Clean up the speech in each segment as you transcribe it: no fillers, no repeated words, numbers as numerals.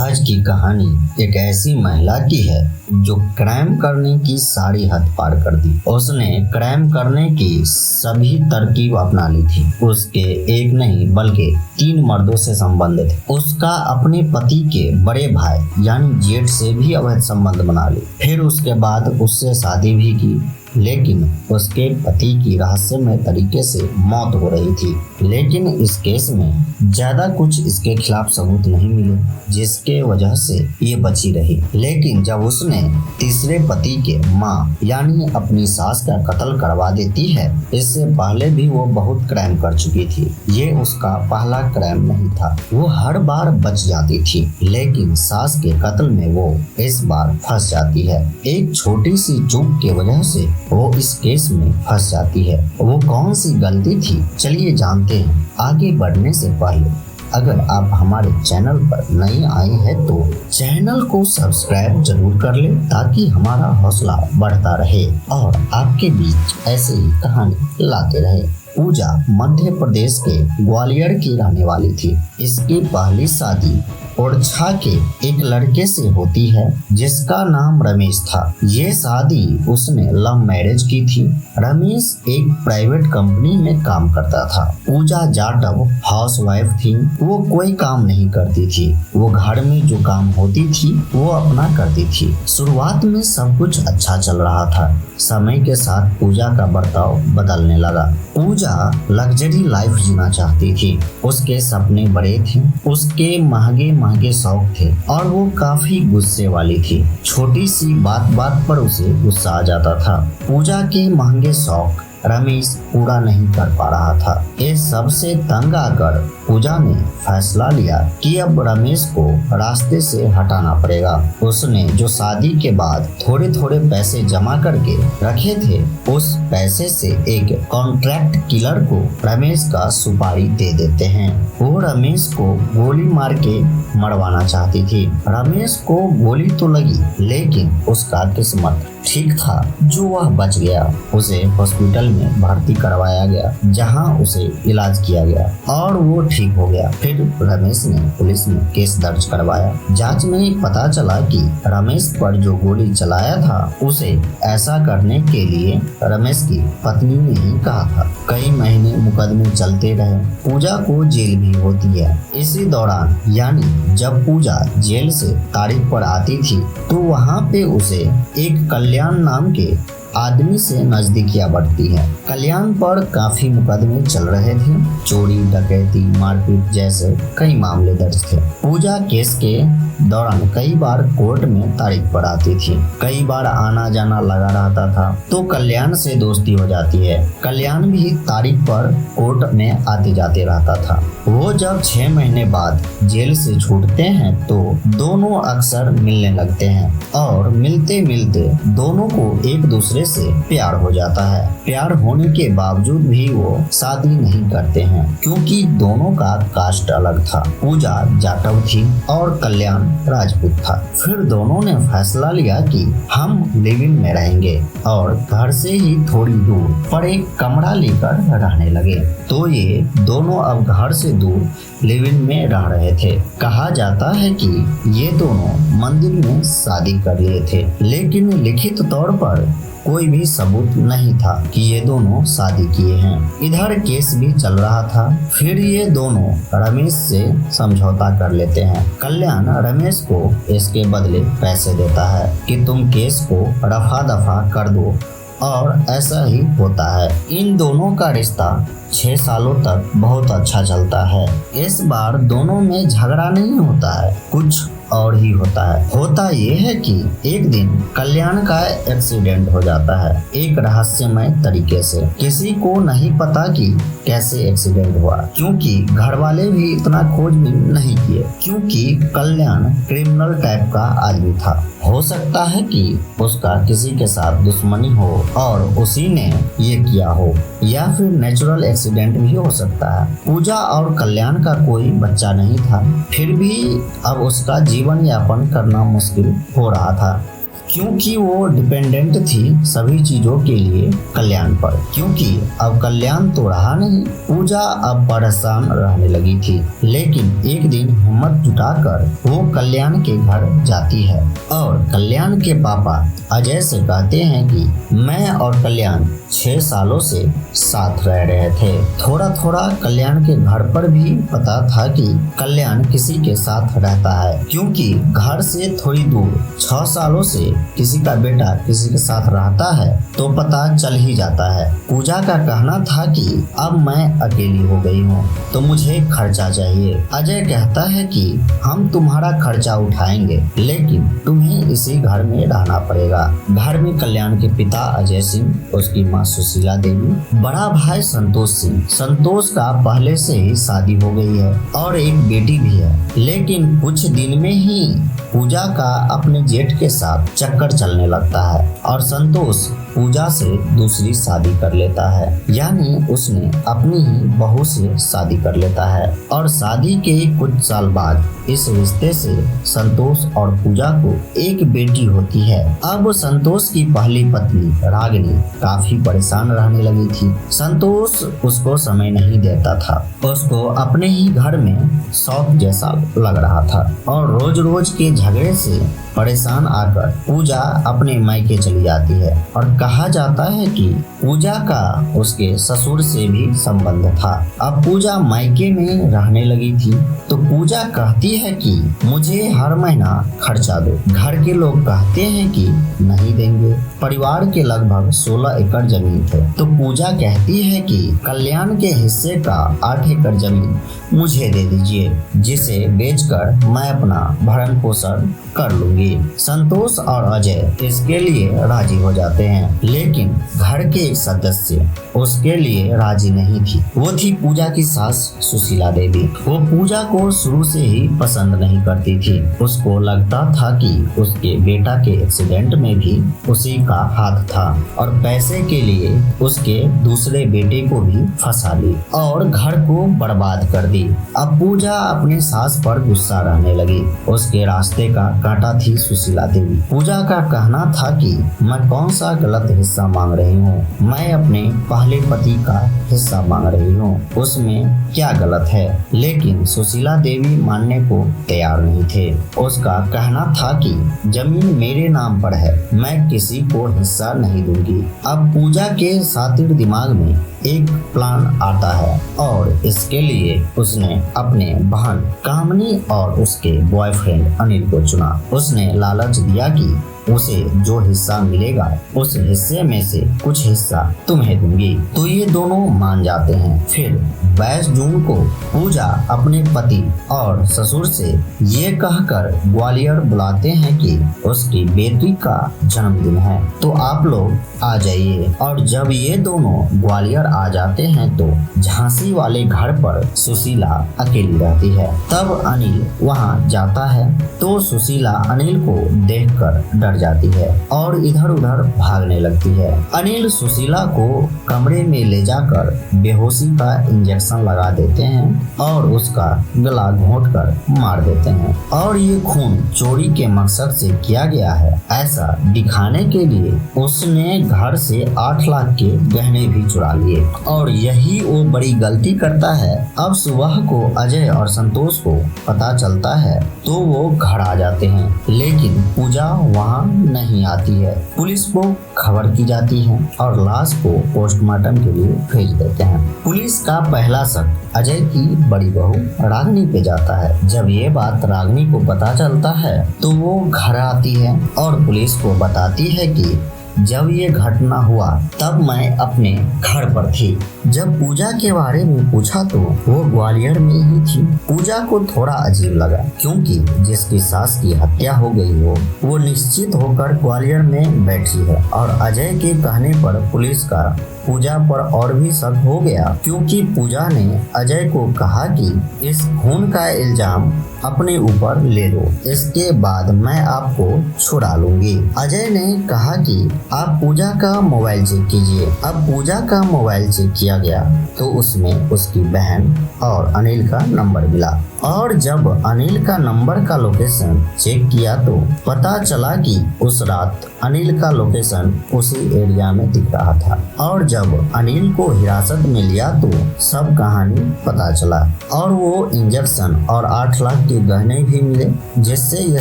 आज की कहानी एक ऐसी महिला की है जो क्राइम करने की सारी हद पार कर दी। उसने क्राइम करने की सभी तरकीब अपना ली थी। उसके एक नहीं बल्कि 3 मर्दों से संबंध थे। उसका अपने पति के बड़े भाई यानी जेठ से भी अवैध संबंध बना ली। फिर उसके बाद उससे शादी भी की, लेकिन उसके पति की रहस्यमय तरीके से मौत हो रही थी। लेकिन इस केस में ज्यादा कुछ इसके खिलाफ सबूत नहीं मिले, जिसके वजह से ये बची रही। लेकिन जब उसने तीसरे पति के माँ यानी अपनी सास का कत्ल करवा देती है, इससे पहले भी वो बहुत क्राइम कर चुकी थी। ये उसका पहला क्राइम नहीं था। वो हर बार बच जाती थी, लेकिन सास के कत्ल में वो इस बार फंस जाती है। एक छोटी सी चूक की वजह से वो इस केस में फंस जाती है। वो कौन सी गलती थी, चलिए जानते हैं। आगे बढ़ने से पहले अगर आप हमारे चैनल पर नए आए हैं तो चैनल को सब्सक्राइब जरूर कर लें, ताकि हमारा हौसला बढ़ता रहे और आपके बीच ऐसे ही कहानी लाते रहे। पूजा मध्य प्रदेश के ग्वालियर की रहने वाली थी। इसकी पहली शादी ओरछा के एक लड़के से होती है जिसका नाम रमेश था। ये शादी उसने लव मैरिज की थी। रमेश एक प्राइवेट कंपनी में काम करता था। पूजा जाटव हाउसवाइफ थी। वो कोई काम नहीं करती थी। वो घर में जो काम होती थी वो अपना करती थी। शुरुआत में सब कुछ अच्छा चल रहा था। समय के साथ पूजा का बर्ताव बदलने लगा। पूजा लग्जरी लाइफ जीना चाहती थी। उसके सपने बड़े थे, उसके महंगे शौक थे और वो काफी गुस्से वाली थी। छोटी सी बात पर उसे गुस्सा आ जाता था। पूजा के महंगे शौक रमेश पूरा नहीं कर पा रहा था। इस सबसे तंग आकर पूजा ने फैसला लिया कि अब रमेश को रास्ते से हटाना पड़ेगा। उसने जो शादी के बाद थोड़े पैसे जमा करके रखे थे, उस पैसे से एक कॉन्ट्रैक्ट किलर को रमेश का सुपारी दे देते हैं। वो रमेश को गोली मार के मरवाना चाहती थी। रमेश को गोली तो लगी, लेकिन उसका किस्मत ठीक था जो वह बच गया। उसे हॉस्पिटल में भर्ती करवाया गया, जहां उसे इलाज किया गया और वो ठीक हो गया। फिर रमेश ने पुलिस में केस दर्ज करवाया। जांच में पता चला कि रमेश पर जो गोली चलाया था, उसे ऐसा करने के लिए रमेश की पत्नी ने ही कहा था। कई महीने मुकदमे चलते रहे। पूजा को जेल भी होती है। इसी दौरान यानी जब पूजा जेल से तारीख पर आती थी, तो वहाँ पे उसे एक कल्याण नाम के आदमी से नजदीकियां बढ़ती है। कल्याण पर काफी मुकदमे चल रहे थे। चोरी, डकैती, मारपीट जैसे कई मामले दर्ज थे। पूजा केस के दौरान कई बार कोर्ट में तारीख पर आती थी। कई बार आना जाना लगा रहता था, तो कल्याण से दोस्ती हो जाती है। कल्याण भी तारीख पर कोर्ट में आते जाते रहता था। वो जब 6 महीने बाद जेल से छूटते हैं तो दोनों अक्सर मिलने लगते हैं और मिलते मिलते दोनों को एक दूसरे से प्यार हो जाता है। प्यार होने के बावजूद भी वो शादी नहीं करते हैं, क्योंकि दोनों का कास्ट अलग था। पूजा जाटव थी और कल्याण राजपूत था। फिर दोनों ने फैसला लिया कि हम लिव इन में रहेंगे और घर से ही थोड़ी दूर पर एक कमरा लेकर रहने लगे। तो ये दोनों अब घर से दूर लिव इन में रह रहे थे। कहा जाता है कि ये दोनों मंदिर में शादी कर लिए थे, लेकिन लिखित तौर पर कोई भी सबूत नहीं था कि ये दोनों शादी किए हैं। इधर केस भी चल रहा था। फिर ये दोनों रमेश से समझौता कर लेते हैं। कल्याण रमेश को इसके बदले पैसे देता है कि तुम केस को रफा दफा कर दो, और ऐसा ही होता है। इन दोनों का रिश्ता 6 सालों तक बहुत अच्छा चलता है। इस बार दोनों में झगड़ा नहीं होता है, कुछ और ही होता है। होता ये है कि एक दिन कल्याण का एक्सीडेंट हो जाता है, एक रहस्यमय तरीके से। किसी को नहीं पता कि कैसे एक्सीडेंट हुआ, क्योंकि घर वाले भी इतना खोजबीन नहीं किए, क्योंकि कल्याण क्रिमिनल टाइप का आदमी था। हो सकता है कि उसका किसी के साथ दुश्मनी हो और उसी ने ये किया हो, या फिर नेचुरल एक्सीडेंट भी हो सकता है। पूजा और कल्याण का कोई बच्चा नहीं था, फिर भी अब उसका जीवन यापन करना मुश्किल हो रहा था। क्योंकि वो डिपेंडेंट थी सभी चीजों के लिए कल्याण पर। क्योंकि अब कल्याण तो रहा नहीं, पूजा अब परेशान रहने लगी थी। लेकिन एक दिन हिम्मत जुटाकर वो कल्याण के घर जाती है और कल्याण के पापा अजय से कहते हैं कि मैं और कल्याण 6 सालों से साथ रह रहे थे। थोड़ा थोड़ा कल्याण के घर पर भी पता था कि कल्याण किसी के साथ रहता है, क्योंकि घर से थोड़ी दूर 6 सालों से किसी का बेटा किसी के साथ रहता है तो पता चल ही जाता है। पूजा का कहना था कि अब मैं अकेली हो गई हूँ तो मुझे खर्चा चाहिए। अजय कहता है कि हम तुम्हारा खर्चा उठाएंगे, लेकिन तुम्हें इसी घर में रहना पड़ेगा। घर में कल्याण के पिता अजय सिंह, उसकी माँ सुशीला देवी, बड़ा भाई संतोष सिंह। संतोष का पहले से ही शादी हो गई है और एक बेटी भी है। लेकिन कुछ दिन में ही पूजा का अपने जेठ के साथ चक्कर चलने लगता है और संतोष पूजा से दूसरी शादी कर लेता है, यानी उसने अपनी ही बहू से शादी कर लेता है। और शादी के कुछ साल बाद इस रिश्ते से संतोष और पूजा को एक बेटी होती है। अब संतोष की पहली पत्नी रागिनी काफी परेशान रहने लगी थी। संतोष उसको समय नहीं देता था, उसको अपने ही घर में शौक जैसा लग रहा था और रोज रोज के झगड़े से परेशान आकर पूजा अपने मायके चली जाती है। और कहा जाता है कि पूजा का उसके ससुर से भी संबंध था। अब पूजा मायके में रहने लगी थी तो पूजा कहती है कि मुझे हर महीना खर्चा दो। घर के लोग कहते हैं कि नहीं देंगे। परिवार के लगभग 16 एकड़ जमीन थे तो पूजा कहती है कि कल्याण के हिस्से का 8 एकड़ जमीन मुझे दे दीजिए, जिसे बेचकर मैं अपना भरण पोषण कर लूंगी। संतोष और अजय इसके लिए राजी हो जाते हैं, लेकिन घर के एक सदस्य उसके लिए राजी नहीं थी। वो थी पूजा की सास सुशीला देवी। वो पूजा को शुरू से ही पसंद नहीं करती थी। उसको लगता था कि उसके बेटा के एक्सीडेंट में भी उसी का हाथ था और पैसे के लिए उसके दूसरे बेटे को भी फंसा ली और घर को बर्बाद कर दी। अब पूजा अपने सास पर गुस्सा रहने लगी। उसके रास्ते का कांटा थी सुशीला देवी। पूजा का कहना था कि मैं कौन सा गलत हिस्सा मांग रही हूँ, मैं अपने पहले पति का हिस्सा मांग रही हूँ, उसमें क्या गलत है। लेकिन सुशीला देवी मानने को तैयार नहीं थे। उसका कहना था कि जमीन मेरे नाम पर है, मैं किसी को हिस्सा नहीं दूंगी। अब पूजा के सातिर दिमाग में एक प्लान आता है और इसके लिए उसने अपने बहन कामनी और उसके बॉयफ्रेंड अनिल को चुना। उसने लालच दिया कि उसे जो हिस्सा मिलेगा उस हिस्से में से कुछ हिस्सा तुम्हें दूंगी। तो ये दोनों मान जाते हैं। फिर 22 जून को पूजा अपने पति और ससुर से ये कहकर ग्वालियर बुलाते हैं कि उसकी बेटी का जन्मदिन है तो आप लोग आ जाइए। और जब ये दोनों ग्वालियर आ जाते हैं तो झांसी वाले घर पर सुशीला अकेली रहती है। तब अनिल वहां जाता है तो सुशीला अनिल को देखकर डर जाती है और इधर उधर भागने लगती है। अनिल सुशीला को कमरे में ले जाकर बेहोशी का इंजेक्शन लगा देते हैं और उसका गला घोंटकर मार देते हैं। और ये खून चोरी के मकसद से किया गया है ऐसा दिखाने के लिए उसने घर से 8 लाख के गहने भी चुरा लिए और यही वो बड़ी गलती करता है। अब सुबह को अजय और संतोष को पता चलता है तो वो घर आ जाते हैं, लेकिन पूजा वहाँ नहीं आती है। पुलिस को खबर की जाती है और लाश को पोस्टमार्टम के लिए भेज देते हैं। पुलिस का पहला शक अजय की बड़ी बहू रागिनी पे जाता है। जब ये बात रागिनी को पता चलता है तो वो घर आती है और पुलिस को बताती है कि जब ये घटना हुआ तब मैं अपने घर पर थी। जब पूजा के बारे में पूछा तो वो ग्वालियर में ही थी। पूजा को थोड़ा अजीब लगा क्योंकि जिसकी सास की हत्या हो गई हो वो निश्चित होकर ग्वालियर में बैठी है और अजय के कहने पर पुलिस का पूजा पर और भी शक हो गया, क्योंकि पूजा ने अजय को कहा कि इस खून का इल्जाम अपने ऊपर ले लो, इसके बाद मैं आपको छुड़ा लूंगी। अजय ने कहा कि आप पूजा का मोबाइल चेक कीजिए। अब पूजा का मोबाइल चेक किया गया तो उसमें उसकी बहन और अनिल का नंबर मिला, और जब अनिल का नंबर का लोकेशन चेक किया तो पता चला कि उस रात अनिल का लोकेशन उसी एरिया में दिख रहा था। और जब अनिल को हिरासत में लिया तो सब कहानी पता चला, और वो इंजेक्शन और 8 लाख के गहने भी मिले, जिससे ये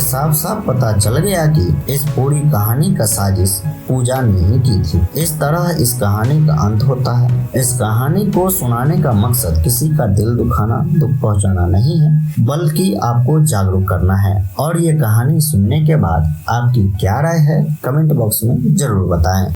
साफ साफ पता चल गया कि इस पूरी कहानी का साजिश पूजा ने ही की थी। इस तरह इस कहानी का अंत होता है। इस कहानी को सुनाने का मकसद किसी का दिल दुखाना, दुख पहुंचाना नहीं है, बल्कि आपको जागरूक करना है। और ये कहानी सुनने के बाद आपकी क्या राय है, कमेंट बॉक्स में जरूर बताएं।